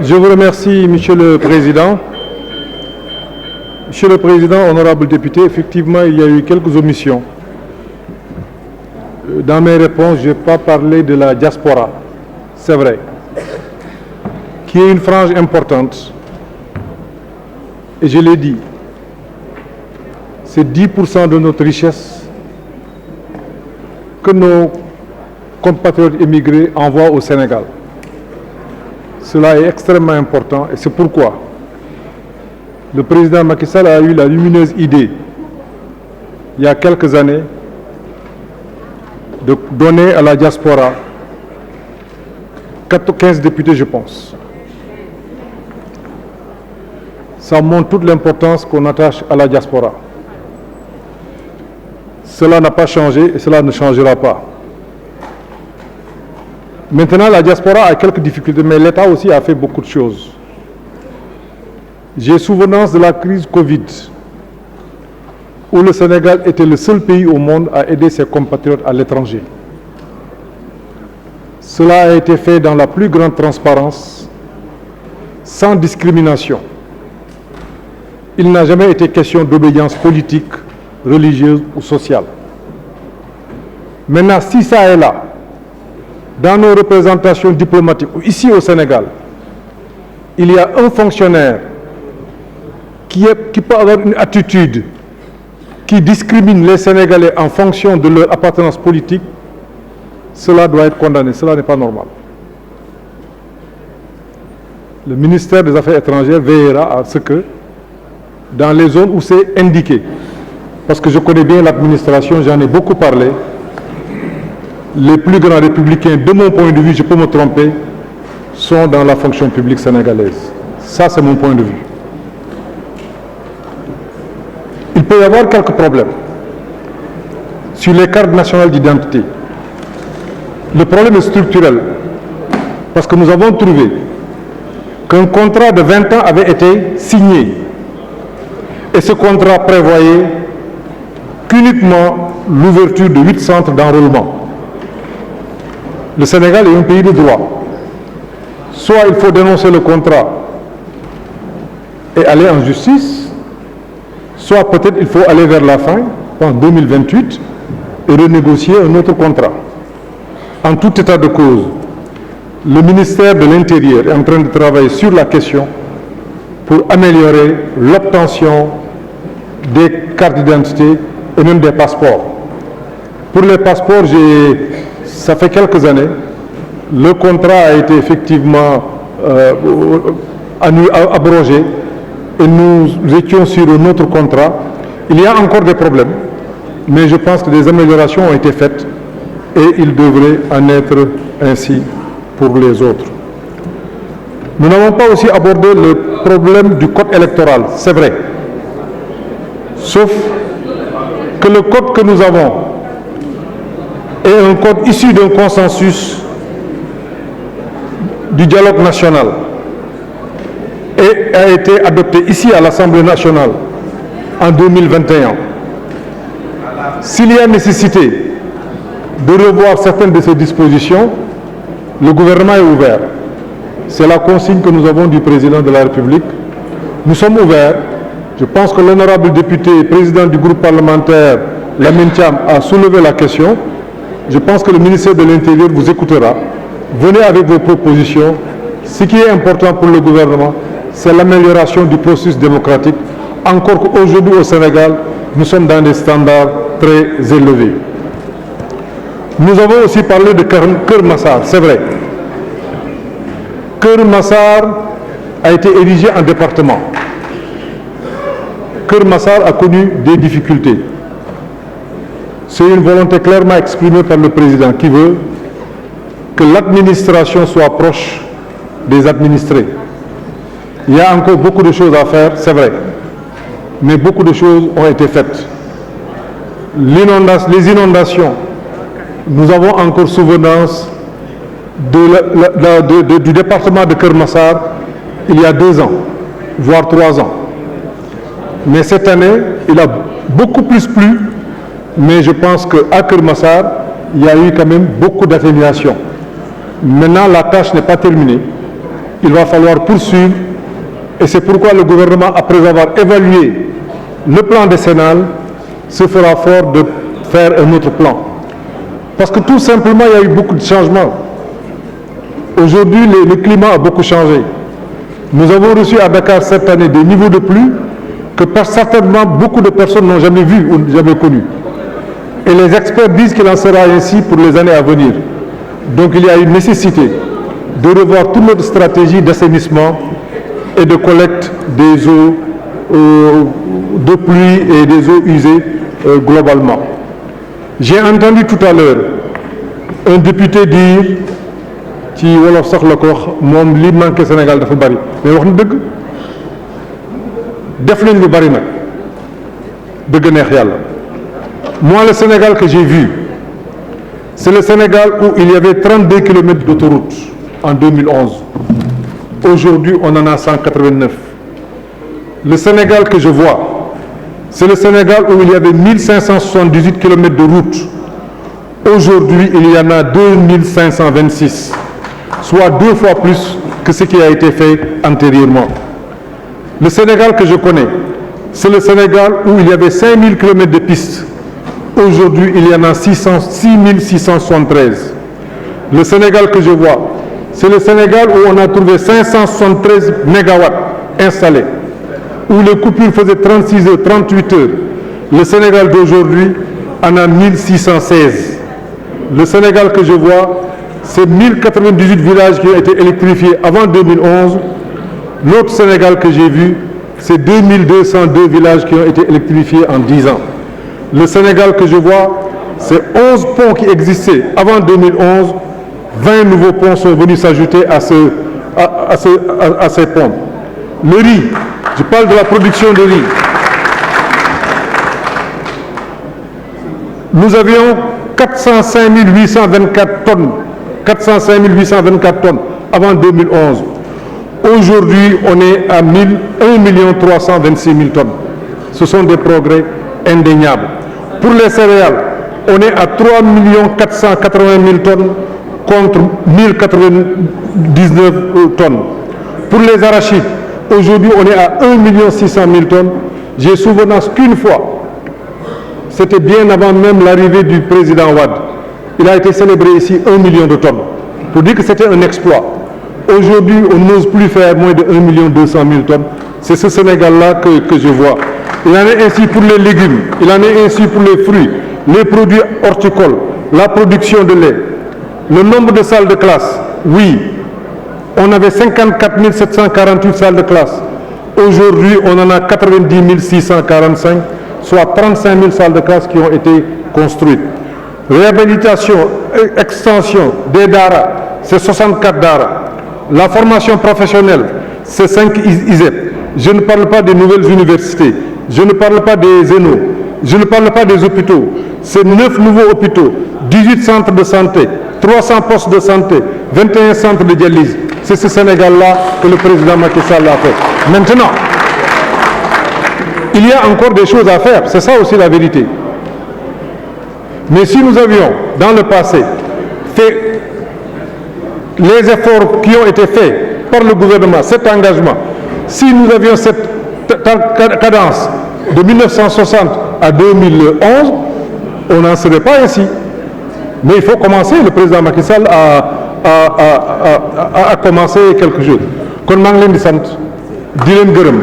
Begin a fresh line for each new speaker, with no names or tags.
Je vous remercie, Monsieur le Président. Monsieur le Président, honorable député, effectivement, il y a eu quelques omissions. Dans mes réponses, je n'ai pas parlé de la diaspora, c'est vrai, qui est une frange importante. Et je l'ai dit, c'est 10% de notre richesse que nos compatriotes émigrés envoient au Sénégal. Cela est extrêmement important et c'est pourquoi le président Macky Sall a eu la lumineuse idée, il y a quelques années, de donner à la diaspora 15 députés, je pense. Ça montre toute l'importance qu'on attache à la diaspora. Cela n'a pas changé et cela ne changera pas. Maintenant, la diaspora a quelques difficultés, mais l'État aussi a fait beaucoup de choses. J'ai souvenance de la crise Covid, où le Sénégal était le seul pays au monde à aider ses compatriotes à l'étranger. Cela a été fait dans la plus grande transparence, sans discrimination. Il n'a jamais été question d'obédience politique, religieuse ou sociale. Maintenant, si ça est là, dans nos représentations diplomatiques, ou ici au Sénégal, il y a un fonctionnaire qui peut avoir une attitude qui discrimine les Sénégalais en fonction de leur appartenance politique, cela doit être condamné, cela n'est pas normal. Le ministère des Affaires étrangères veillera à ce que, dans les zones où c'est indiqué, parce que je connais bien l'administration, j'en ai beaucoup parlé, les plus grands républicains, de mon point de vue, je peux me tromper, sont dans la fonction publique sénégalaise. Ça, c'est mon point de vue. Il peut y avoir quelques problèmes sur les cartes nationales d'identité. Le problème est structurel, parce que nous avons trouvé qu'un contrat de 20 ans avait été signé. Et ce contrat prévoyait qu'uniquement l'ouverture de 8 centres d'enrôlement. Le Sénégal est un pays de droit. Soit il faut dénoncer le contrat et aller en justice, soit peut-être il faut aller vers la fin, en 2028, et renégocier un autre contrat. En tout état de cause, le ministère de l'Intérieur est en train de travailler sur la question pour améliorer l'obtention des cartes d'identité et même des passeports. Pour les passeports, ça fait quelques années, le contrat a été effectivement abrogé et nous étions sur un autre contrat. Il y a encore des problèmes, mais je pense que des améliorations ont été faites et il devrait en être ainsi pour les autres. Nous n'avons pas aussi abordé le problème du code électoral, c'est vrai. Sauf que le code que nous avons est un code issu d'un consensus du dialogue national et a été adopté ici à l'Assemblée nationale en 2021. S'il y a nécessité de revoir certaines de ces dispositions, le gouvernement est ouvert. C'est la consigne que nous avons du président de la République. Nous sommes ouverts. Je pense que l'honorable député, président du groupe parlementaire, Lamine Thiam, a soulevé la question. Je pense que le ministère de l'Intérieur vous écoutera. Venez avec vos propositions. Ce qui est important pour le gouvernement, c'est l'amélioration du processus démocratique. Encore qu'aujourd'hui au Sénégal, nous sommes dans des standards très élevés. Nous avons aussi parlé de Keur Massar, c'est vrai. Keur Massar a été érigé en département. Keur Massar a connu des difficultés. C'est une volonté clairement exprimée par le président qui veut que l'administration soit proche des administrés. Il y a encore beaucoup de choses à faire, c'est vrai, mais beaucoup de choses ont été faites. Les inondations, nous avons encore souvenance du département de Keur Massar il y a 2 ans, voire 3 ans. Mais cette année, il a beaucoup plus plu, mais je pense qu'à Keur Massar, il y a eu quand même beaucoup d'atténuation. Maintenant, la tâche n'est pas terminée. il va falloir poursuivre et c'est pourquoi le gouvernement, après avoir évalué le plan décennal, se fera fort de faire un autre plan. Parce que tout simplement, il y a eu beaucoup de changements. Aujourd'hui, le climat a beaucoup changé. Nous avons reçu à Dakar cette année des niveaux de pluie que certainement beaucoup de personnes n'ont jamais vus ou jamais connus. Et les experts disent qu'il en sera ainsi pour les années à venir. Donc il y a une nécessité de revoir toute notre stratégie d'assainissement et de collecte des eaux de pluie et des eaux usées globalement. J'ai entendu tout à l'heure un député dire ci wolof sax la ko wax moom li manqué Sénégal dafa bari mais wax na dëgg def nañ lu bari nag dëgg neex yàlla. Moi, le Sénégal que j'ai vu, c'est le Sénégal où il y avait 32 km d'autoroute en 2011. Aujourd'hui, on en a 189. Le Sénégal que je vois, c'est le Sénégal où il y avait 1578 km de route. Aujourd'hui, il y en a 2526, soit 2 fois plus que ce qui a été fait antérieurement. Le Sénégal que je connais, c'est le Sénégal où il y avait 5000 km de pistes. Aujourd'hui, il y en a 6673. Le Sénégal que je vois, c'est le Sénégal où on a trouvé 573 mégawatts installés, où les coupures faisaient 36 heures, 38 heures. Le Sénégal d'aujourd'hui en a 1616. Le Sénégal que je vois, c'est 1098 villages qui ont été électrifiés avant 2011. L'autre Sénégal que j'ai vu, c'est 2202 villages qui ont été électrifiés en 10 ans. Le Sénégal que je vois, c'est 11 ponts qui existaient avant 2011. 20 nouveaux ponts sont venus s'ajouter à ces ponts. Le riz, je parle de la production de riz. Nous avions 405 824 tonnes. 405 824 tonnes avant 2011. Aujourd'hui, on est à 1 326 000 tonnes. Ce sont des progrès indéniables. Pour les céréales, on est à 3 480 000 tonnes contre 1099 tonnes. Pour les arachides, aujourd'hui, on est à 1 600 000 tonnes. J'ai souvenance qu'une fois, c'était bien avant même l'arrivée du président Wade, il a été célébré ici 1 million de tonnes, pour dire que c'était un exploit. Aujourd'hui, on n'ose plus faire moins de 1 200 000 tonnes. C'est ce Sénégal-là que je vois. Il en est ainsi pour les légumes, il en est ainsi pour les fruits, les produits horticoles, la production de lait. Le nombre de salles de classe, oui, on avait 54 748 salles de classe. Aujourd'hui, on en a 90 645, soit 35 000 salles de classe qui ont été construites. Réhabilitation, extension des DARA, c'est 64 DARA. La formation professionnelle, c'est 5 ISEP. Je ne parle pas des nouvelles universités. Je ne parle pas des ENO, je ne parle pas des hôpitaux. C'est 9 nouveaux hôpitaux, 18 centres de santé, 300 postes de santé, 21 centres de dialyse. C'est ce Sénégal-là que le président Macky Sall a fait. Maintenant, il y a encore des choses à faire, c'est ça aussi la vérité. Mais si nous avions, dans le passé, fait les efforts qui ont été faits par le gouvernement, cet engagement, si nous avions cette cadence de 1960 à 2011, on n'en serait pas ainsi. Mais il faut commencer, le président Macky Sall a commencé quelque chose. Kon maa ngi leen di sant di leen gërëm